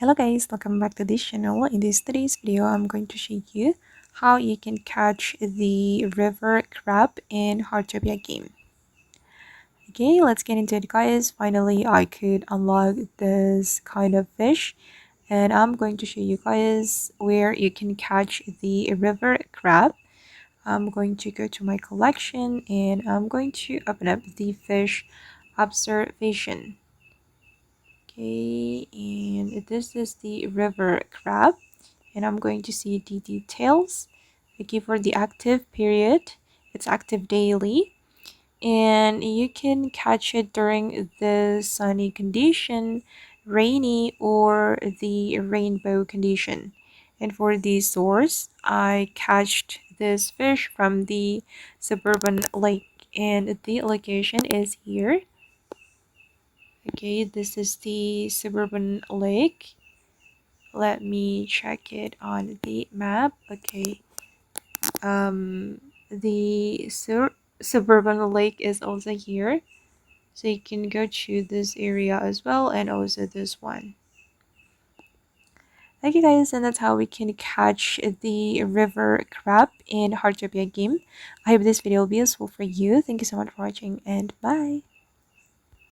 Hello guys, welcome back to this channel. In today's video, I'm going to show you how you can catch the river crab in Heartopia game. Okay, let's get into it guys. Finally, I could unlock this kind of fish and I'm going to show you guys where you can catch the river crab. I'm going to go to my collection and I'm going to open up the fish observation. Okay, and this is the river crab and I'm going to see the details. Okay, for the active period, it's active daily and you can catch it during the sunny condition, rainy, or the rainbow condition. And for the source, I catched this fish from the Suburban Lake and the location is here. Okay, this is the Suburban Lake. Let me check it on the map. Okay, the Suburban Lake is also here, so you can go to this area as well and also this one. Okay guys, and that's how we can catch the river crab in Heartopia game. I hope this video will be useful for you. Thank you so much for watching and bye.